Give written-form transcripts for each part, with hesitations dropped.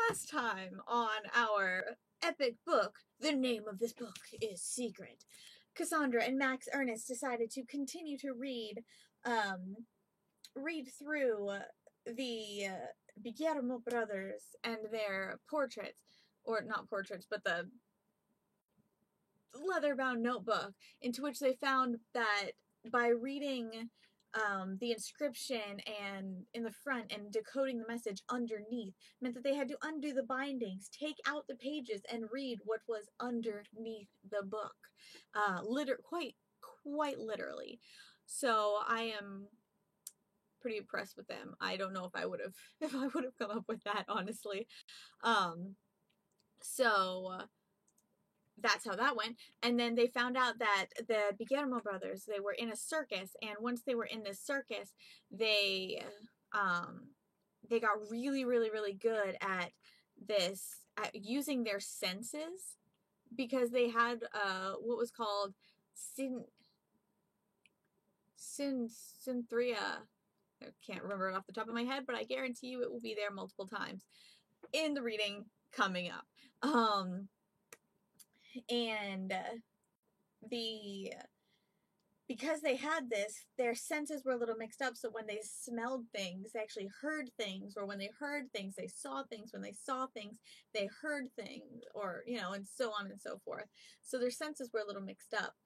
last time on our epic book, the name of this book is Secret, Cassandra and Max Ernest decided to continue to read through the Guillermo brothers and their portraits, or not portraits, but the leather-bound notebook, into which they found that by reading the inscription and in the front and decoding the message underneath meant that they had to undo the bindings, take out the pages, and read what was underneath the book, quite literally. So I am pretty impressed with them. I don't know if I would have come up with that, honestly. So that's how that went. And then they found out that the Guillermo brothers, they were in a circus, and once they were in this circus, they got really good at using their senses, because they had what was called synthria. I can't remember it off the top of my head, but I guarantee you it will be there multiple times in the reading coming up. And because they had this, their senses were a little mixed up, so when they smelled things, they actually heard things, or when they heard things, they saw things, when they saw things, they heard things, or, and so on and so forth. So their senses were a little mixed up.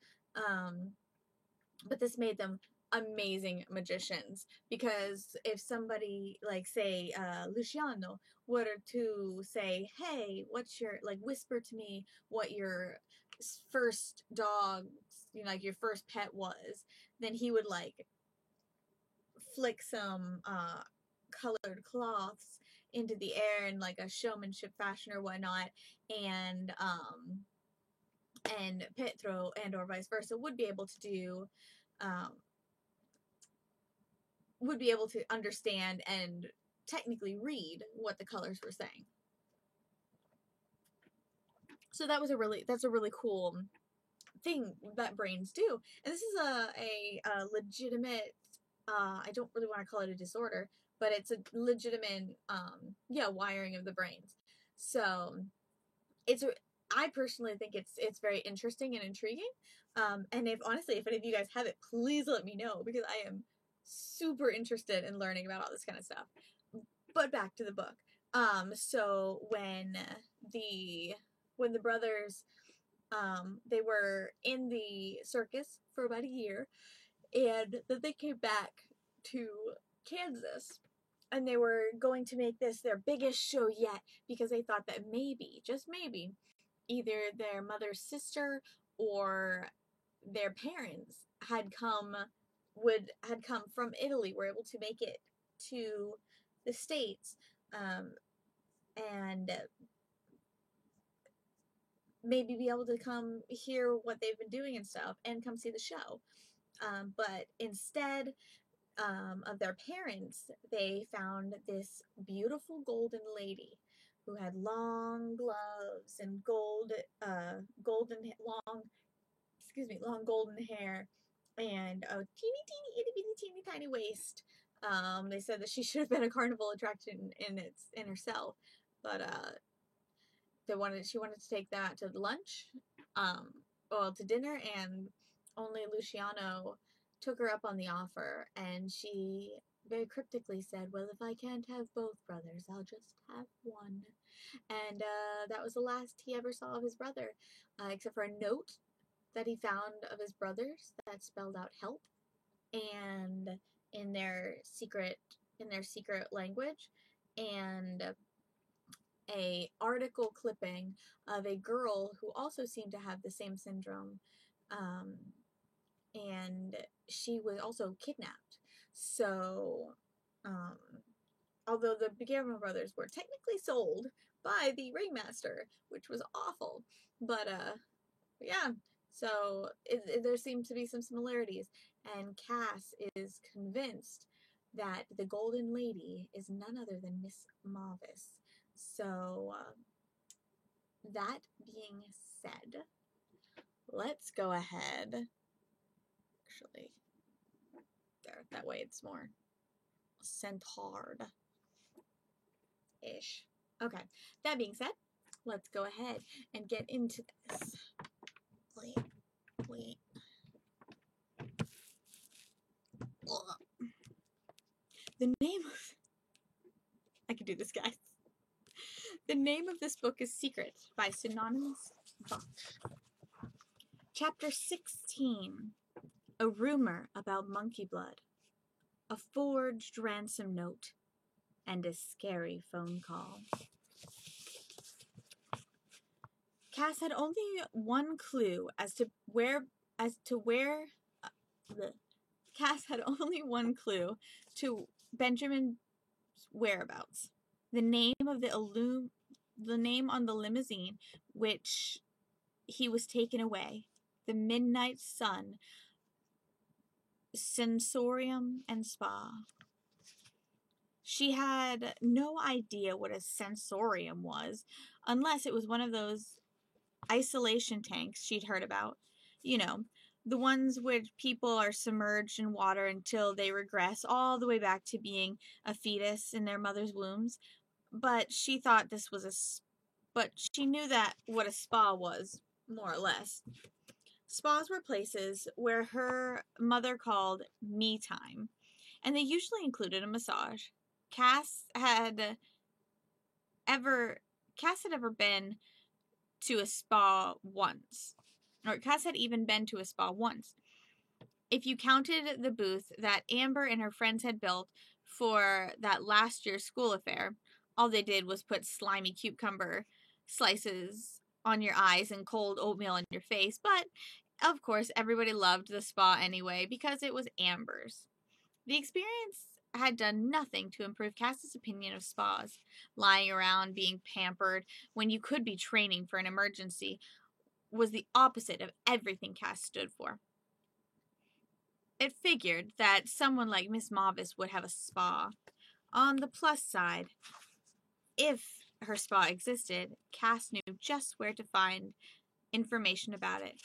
But this made them amazing magicians, because if somebody, like, say, Luciano were to say, hey, what's your, like, whisper to me what your first dog, like your first pet was, then he would, like, flick some colored cloths into the air in, like, a showmanship fashion or whatnot, and Petro and or vice versa would be able to do would be able to understand and technically read what the colors were saying. So that's a really cool thing that brains do. And this is a legitimate, I don't really want to call it a disorder, but it's a legitimate, wiring of the brains. So I personally think it's very interesting and intriguing. And if any of you guys have it, please let me know, because I am super interested in learning about all this kind of stuff. But back to the book. So when the brothers, they were in the circus for about a year, and then they came back to Kansas, and they were going to make this their biggest show yet, because they thought that maybe, just maybe, either their mother's sister or their parents had come from Italy, were able to make it to the States, and maybe be able to come hear what they've been doing and stuff, and come see the show. But instead of their parents, they found this beautiful golden lady who had long gloves and long golden hair, and a teeny itty bitty teeny tiny waist. They said that she should have been a carnival attraction in herself, but she wanted to take them out to lunch, to dinner, and only Luciano took her up on the offer, and she very cryptically said, well, if I can't have both brothers, I'll just have one. And that was the last he ever saw of his brother, except for a note that he found of his brothers that spelled out help, and in their secret language, and a article clipping of a girl who also seemed to have the same syndrome, and she was also kidnapped. So although the Guillermo brothers were technically sold by the ringmaster, which was awful, but yeah, so there seem to be some similarities, and Cass is convinced that the Golden Lady is none other than Miss Mavis. So that being said, let's go ahead. Actually, there, that way it's more centered-ish. Okay, that being said, let's go ahead and get into this. Wait. Ugh. The name of... I can do this, guys. The name of this book is Secret by Synonymous Book. Chapter 16. A rumor about monkey blood. A forged ransom note. And a scary phone call. Cass had only one clue as to where Cass had only one clue to Benjamin's whereabouts. The name on the limousine which he was taken away. The Midnight Sun, Sensorium and Spa. She had no idea what a sensorium was, unless it was one of those isolation tanks she'd heard about. You know, the ones where people are submerged in water until they regress all the way back to being a fetus in their mother's wombs. But she thought this was but she knew that what a spa was, more or less. Spas were places where her mother called me time, and they usually included a massage. Cass had ever been to a spa once. Or Cass had even been to a spa once. If you counted the booth that Amber and her friends had built for that last year's school affair, all they did was put slimy cucumber slices on your eyes and cold oatmeal on your face. But, of course, everybody loved the spa anyway because it was Amber's. The experience had done nothing to improve Cass's opinion of spas. Lying around being pampered when you could be training for an emergency was the opposite of everything Cass stood for. It figured that someone like Miss Mavis would have a spa. On the plus side, if her spa existed, Cass knew just where to find information about it.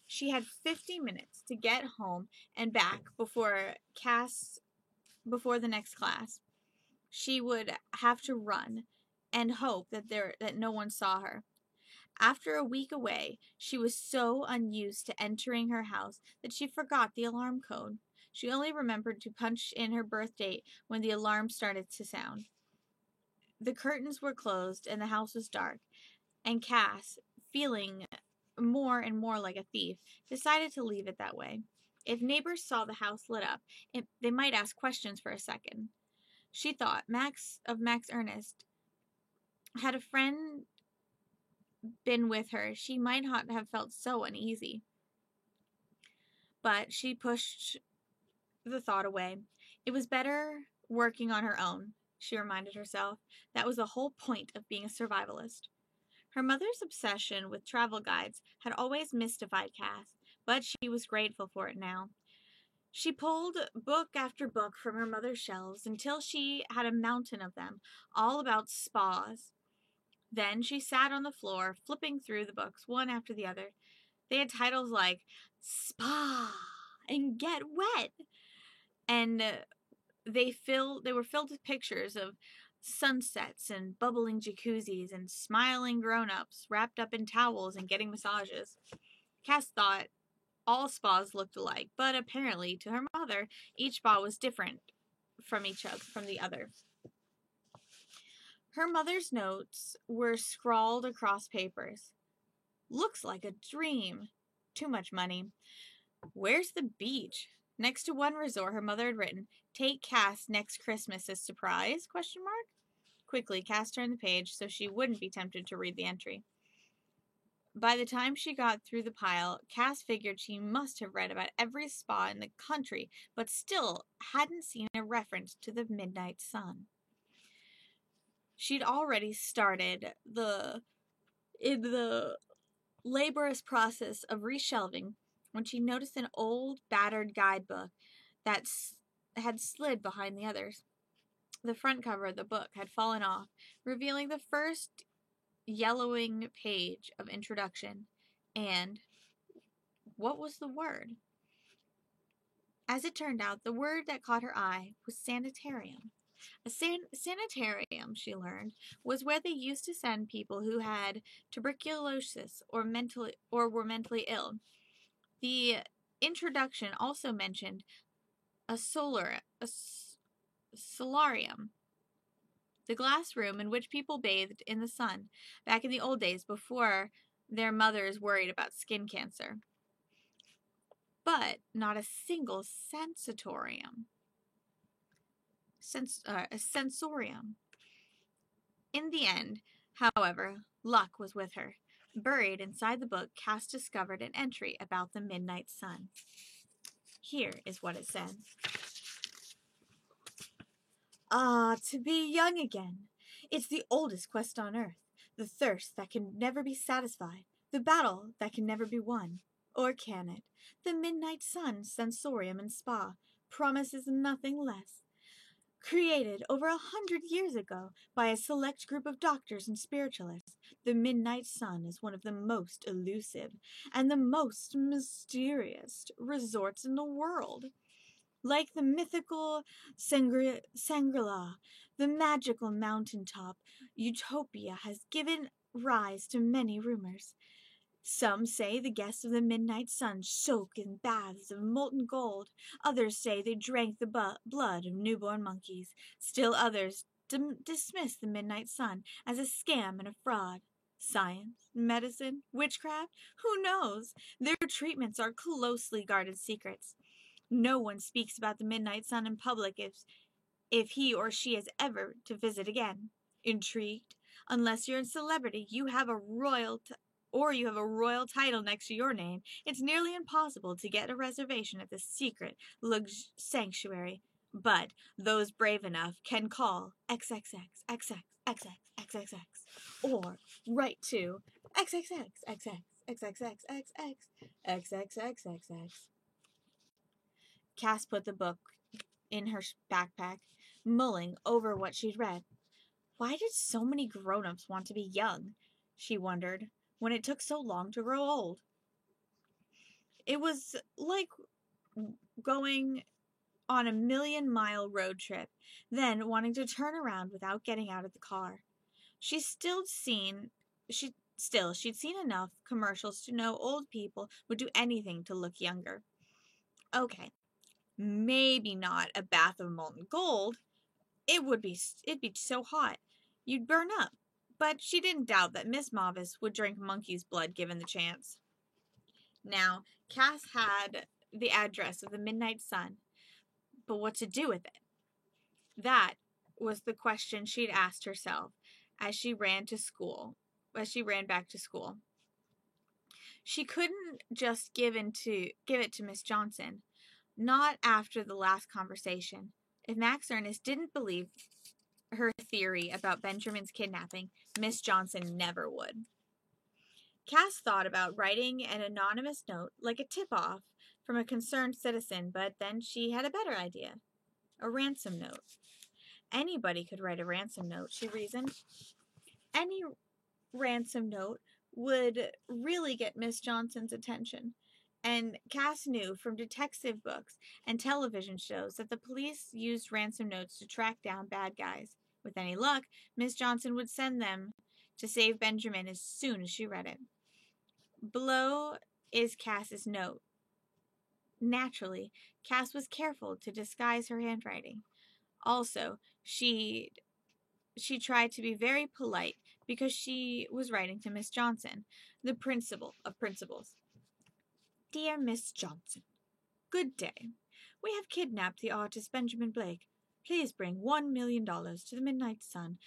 She had 50 minutes to get home and back before the next class. She would have to run and hope that no one saw her. After a week away, she was so unused to entering her house that she forgot the alarm code. She only remembered to punch in her birth date when the alarm started to sound. The curtains were closed and the house was dark, and Cass, feeling more and more like a thief, decided to leave it that way. If neighbors saw the house lit up, they might ask questions for a second. She thought Max Ernest. Had a friend been with her, she might not have felt so uneasy. But she pushed the thought away. It was better working on her own, she reminded herself. That was the whole point of being a survivalist. Her mother's obsession with travel guides had always mystified Cass, but she was grateful for it now. She pulled book after book from her mother's shelves until she had a mountain of them, all about spas. Then she sat on the floor, flipping through the books one after the other. They had titles like Spa and Get Wet, and they were filled with pictures of sunsets and bubbling jacuzzis and smiling grown-ups wrapped up in towels and getting massages. Cass thought all spas looked alike, but apparently to her mother, each spa was different from the other. Her mother's notes were scrawled across papers. Looks like a dream. Too much money. Where's the beach? Next to one resort, her mother had written, "Take Cass next Christmas as surprise?" ? Quickly, Cass turned the page so she wouldn't be tempted to read the entry. By the time she got through the pile, Cass figured she must have read about every spa in the country, but still hadn't seen a reference to the Midnight Sun. She'd already started in the laborious process of reshelving when she noticed an old, battered guidebook that had slid behind the others. The front cover of the book had fallen off, revealing the first yellowing page of introduction. And what was the word? As it turned out, the word that caught her eye was sanitarium. A sanitarium, she learned, was where they used to send people who had tuberculosis or were mentally ill. The introduction also mentioned a solarium, the glass room in which people bathed in the sun back in the old days before their mothers worried about skin cancer. But not a single sensorium. A sensorium. In the end, however, luck was with her. Buried inside the book, Cass discovered an entry about the midnight sun. Here is what it said. Ah, to be young again. It's the oldest quest on earth, the thirst that can never be satisfied, the battle that can never be won. Or can it? The midnight sun, sensorium and spa, promises nothing less. Created over 100 years ago by a select group of doctors and spiritualists, the midnight sun is one of the most elusive and the most mysterious resorts in the world. Like the mythical Shangri-La, the magical mountaintop utopia has given rise to many rumors. Some say the guests of the midnight sun soak in baths of molten gold. Others say they drank the blood of newborn monkeys. Still others dismiss the midnight sun as a scam and a fraud. Science, medicine, witchcraft, who knows? Their treatments are closely guarded secrets. No one speaks about the midnight sun in public if he or she is ever to visit again. Intrigued? Unless you're a celebrity, you have a royal title next to your name, it's nearly impossible to get a reservation at the secret sanctuary. But those brave enough can call XXX or write to XXX. Cass put the book in her backpack, mulling over what she'd read. Why did so many grown-ups want to be young? She wondered, when it took so long to grow old. It was like going on a 1,000,000-mile road trip, then wanting to turn around without getting out of the car. She'd seen enough commercials to know old people would do anything to look younger. Okay, maybe not a bath of molten gold. It'd be so hot, you'd burn up. But she didn't doubt that Miss Mavis would drink monkey's blood given the chance. Now, Cass had the address of the Midnight Sun, but what to do with it? That was the question she'd asked herself as she ran back to school. She couldn't just give it to Miss Johnson, not after the last conversation. If Max Ernest didn't believe her theory about Benjamin's kidnapping, Miss Johnson never would. Cass thought about writing an anonymous note, like a tip-off from a concerned citizen, but then she had a better idea. A ransom note. Anybody could write a ransom note, she reasoned. Any ransom note would really get Miss Johnson's attention. And Cass knew from detective books and television shows that the police used ransom notes to track down bad guys. With any luck, Miss Johnson would send them to save Benjamin as soon as she read it. Below is Cass's note. Naturally, Cass was careful to disguise her handwriting. Also, she tried to be very polite because she was writing to Miss Johnson, the principal of principals. Dear Miss Johnson, good day. We have kidnapped the artist Benjamin Blake. Please bring $1 million to the Midnight Sun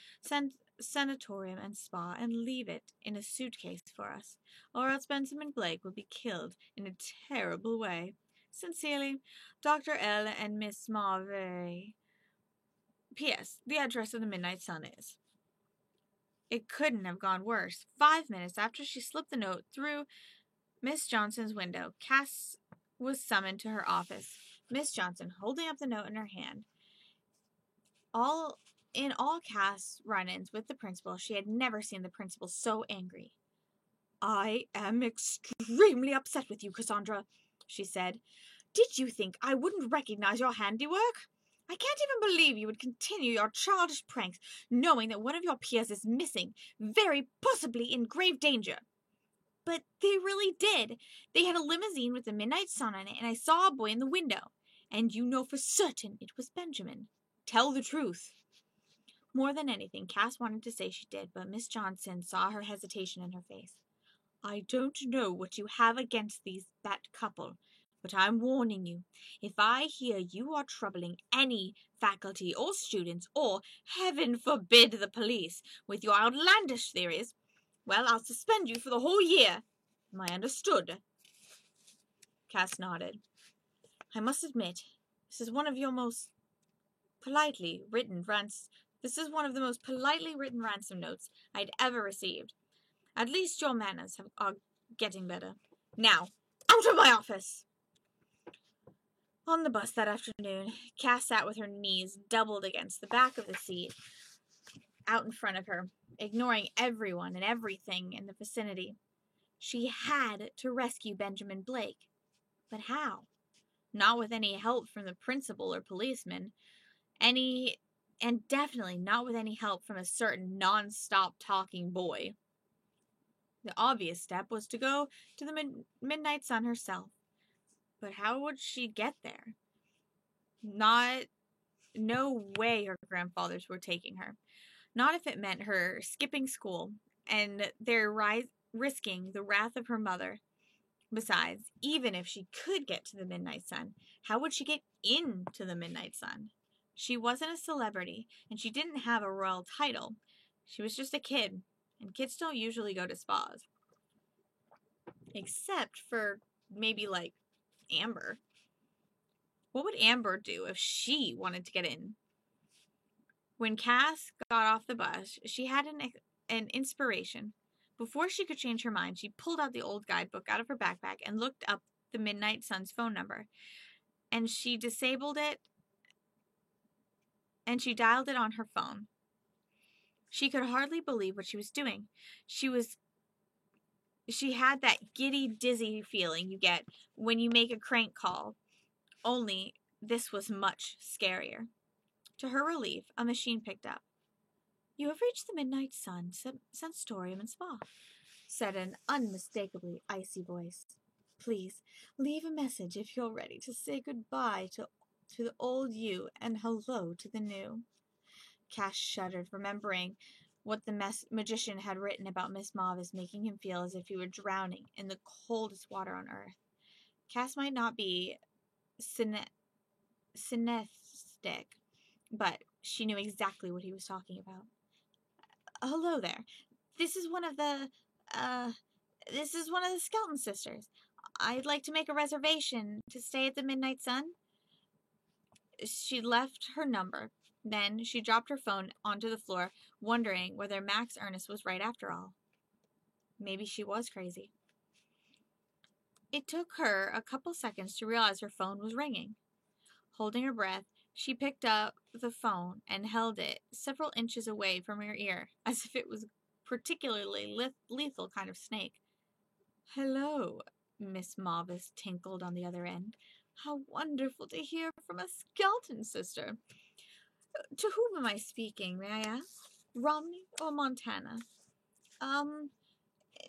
Sanatorium and Spa and leave it in a suitcase for us, or else Benjamin Blake will be killed in a terrible way. Sincerely, Dr. L. and Miss Marvey. P.S. The address of the Midnight Sun is. It couldn't have gone worse. 5 minutes after she slipped the note through Miss Johnson's window, Cass was summoned to her office. Miss Johnson, holding up the note in her hand. In all Cass' run-ins with the principal, she had never seen the principal so angry. I am extremely upset with you, Cassandra, she said. Did you think I wouldn't recognize your handiwork? I can't even believe you would continue your childish pranks, knowing that one of your peers is missing, very possibly in grave danger. But they really did. They had a limousine with the midnight sun on it, and I saw a boy in the window. And you know for certain it was Benjamin. Tell the truth. More than anything, Cass wanted to say she did, but Miss Johnson saw her hesitation in her face. I don't know what you have against that couple, but I'm warning you. If I hear you are troubling any faculty or students, or, heaven forbid, the police, with your outlandish theories, well, I'll suspend you for the whole year. Am I understood? Cass nodded. I must admit, this is one of the most politely written ransom notes I'd ever received. At least your manners are getting better. Now, out of my office! On the bus that afternoon, Cass sat with her knees doubled against the back of the seat out in front of her, ignoring everyone and everything in the vicinity. She had to rescue Benjamin Blake. But how? Not with any help from the principal or policeman. And definitely not with any help from a certain non-stop talking boy. The obvious step was to go to the Midnight Sun herself. But how would she get there? No way her grandfathers were taking her. Not if it meant her skipping school and their risking the wrath of her mother. Besides, even if she could get to the Midnight Sun, how would she get into the Midnight Sun? She wasn't a celebrity, and she didn't have a royal title. She was just a kid, and kids don't usually go to spas. Except for maybe, like, Amber. What would Amber do if she wanted to get in? When Cass got off the bus, she had an inspiration. Before she could change her mind, she pulled out the old guidebook out of her backpack and looked up the Midnight Sun's phone number. And she disabled it, and she dialed it on her phone. She could hardly believe what she was doing. She had that giddy, dizzy feeling you get when you make a crank call. Only this was much scarier. To her relief, a machine picked up. You have reached the Midnight Sun, Sensorium and Spa, said an unmistakably icy voice. Please, leave a message if you're ready to say goodbye to the old you and hello to the new. Cass shuddered, remembering what the magician had written about Miss Mavis, making him feel as if he were drowning in the coldest water on earth. Cass might not be synesthetic, but she knew exactly what he was talking about. Hello there. This is one of the Skelton sisters. I'd like to make a reservation to stay at the Midnight Sun. She left her number. Then she dropped her phone onto the floor, wondering whether Max Ernest was right after all. Maybe she was crazy. It took her a couple seconds to realize her phone was ringing. Holding her breath, she picked up the phone and held it several inches away from her ear, as if it was a particularly lethal kind of snake. Hello, Miss Mavis tinkled on the other end. How wonderful to hear from a Skelton sister. To whom am I speaking, may I ask? Romney or Montana?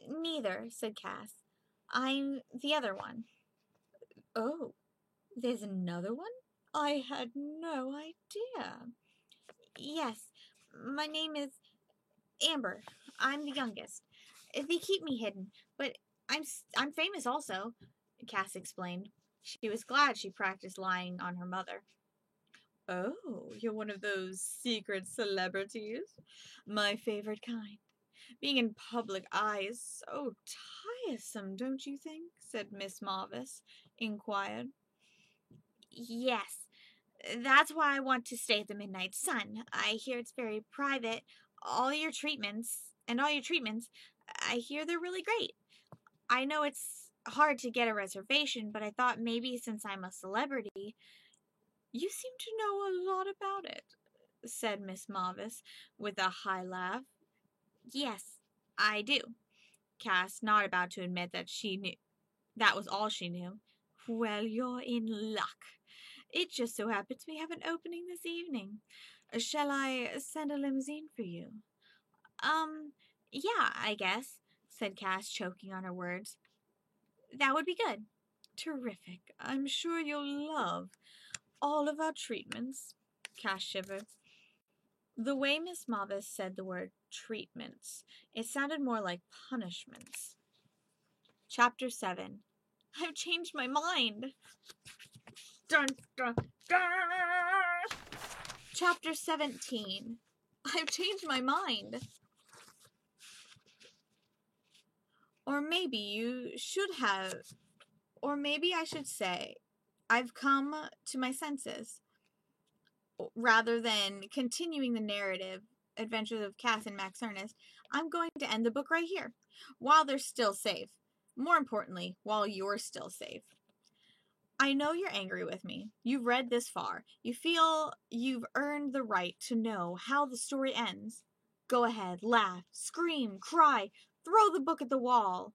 Neither, said Cass. I'm the other one. Oh, there's another one? I had no idea. Yes, my name is Amber. I'm the youngest. They keep me hidden, but I'm famous also, Cass explained. She was glad she practiced lying on her mother. Oh, you're one of those secret celebrities? My favorite kind. Being in public eye is so tiresome, don't you think? Said Miss Mavis, inquired. Yes, that's why I want to stay at the Midnight Sun. I hear it's very private. All your treatments, I hear they're really great. I know it's hard to get a reservation, but I thought maybe since I'm a celebrity, you seem to know a lot about it, said Miss Mavis with a high laugh. Yes, I do. Cass, not about to admit that she knew that was all she knew. Well, you're in luck. It just so happens we have an opening this evening. Shall I send a limousine for you? Yeah, I guess, said Cass, choking on her words. That would be good. Terrific. I'm sure you'll love all of our treatments. Cass shivered. The way Miss Mavis said the word treatments, it sounded more like punishments. Chapter 7. I've changed my mind. Dun, dun, dun. Chapter 17. I've changed my mind. Or maybe you should have, or maybe I should say, I've come to my senses. Rather than continuing the narrative adventures of Cass and Max Ernest, I'm going to end the book right here, while they're still safe. More importantly, while you're still safe. I know you're angry with me. You've read this far. You feel you've earned the right to know how the story ends. Go ahead, laugh, scream, cry, throw the book at the wall.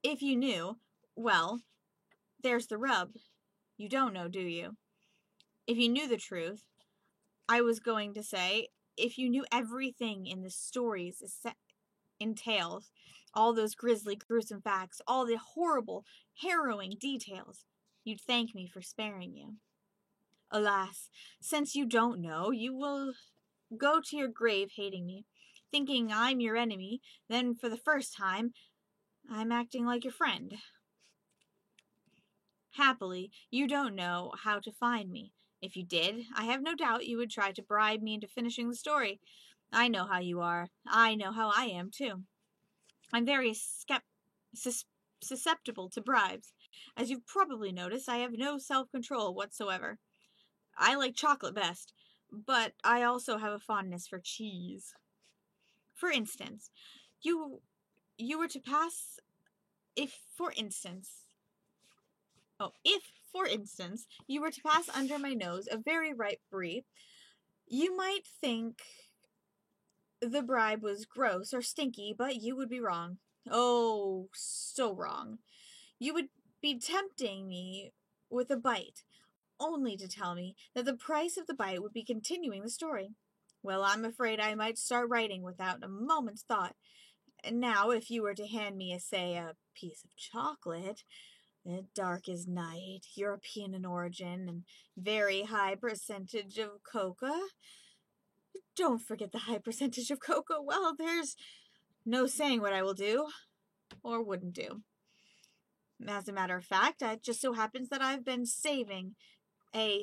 If you knew, well, there's the rub. You don't know, do you? If you knew the truth, I was going to say, if you knew everything in the stories entails, all those grisly, gruesome facts, all the horrible, harrowing details, you'd thank me for sparing you. Alas, since you don't know, you will go to your grave hating me, thinking I'm your enemy, then for the first time, I'm acting like your friend. Happily, you don't know how to find me. If you did, I have no doubt you would try to bribe me into finishing the story. I know how you are. I know how I am, too. I'm very susceptible to bribes. As you've probably noticed, I have no self-control whatsoever. I like chocolate best, but I also have a fondness for cheese. For instance, you were to pass if for instance you were to pass under my nose a very ripe brie, you might think the bribe was gross or stinky, but you would be wrong. Oh, so wrong. You would be tempting me with a bite, only to tell me that the price of the bite would be continuing the story. Well, I'm afraid I might start writing without a moment's thought. And now, if you were to hand me, say, a piece of chocolate, dark as night, European in origin, and very high percentage of cocoa. Don't forget the high percentage of cocoa. Well, there's no saying what I will do, or wouldn't do. As a matter of fact, it just so happens that I've been saving for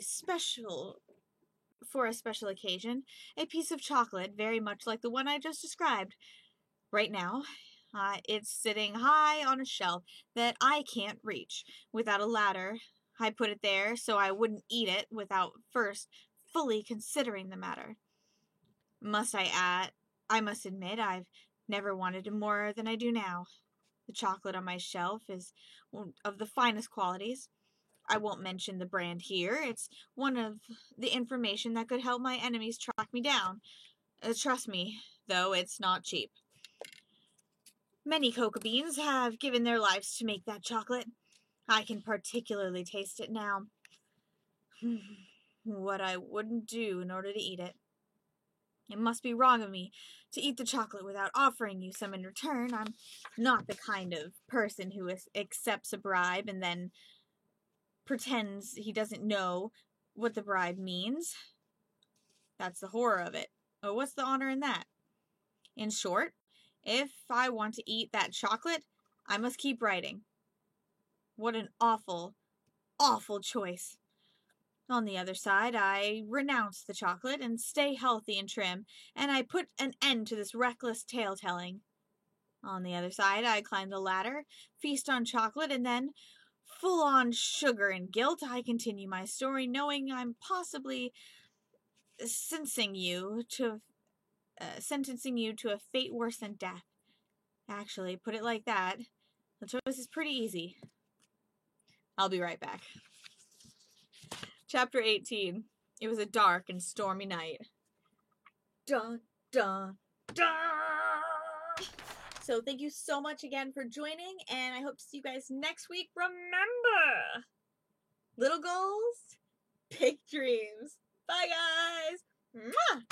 a special occasion, a piece of chocolate very much like the one I just described. Right now, it's sitting high on a shelf that I can't reach without a ladder. I put it there so I wouldn't eat it without first fully considering the matter. I must admit I've never wanted it more than I do now. The chocolate on my shelf is of the finest qualities. I won't mention the brand here. It's one of the information that could help my enemies track me down. Trust me, though, it's not cheap. Many cocoa beans have given their lives to make that chocolate. I can particularly taste it now. What I wouldn't do in order to eat it. It must be wrong of me to eat the chocolate without offering you some in return. I'm not the kind of person who accepts a bribe and then pretends he doesn't know what the bribe means. That's the horror of it. Oh, what's the honor in that? In short, if I want to eat that chocolate, I must keep writing. What an awful, awful choice. On the other side, I renounce the chocolate and stay healthy and trim, and I put an end to this reckless tale-telling. On the other side, I climb the ladder, feast on chocolate, and then, full on sugar and guilt, I continue my story, knowing I'm possibly sentencing you to a fate worse than death. Actually, put it like that, the choice is pretty easy. I'll be right back. Chapter 18. It was a dark and stormy night. Dun, dun, dun! So thank you so much again for joining, and I hope to see you guys next week. Remember, little goals, big dreams. Bye, guys. Mwah!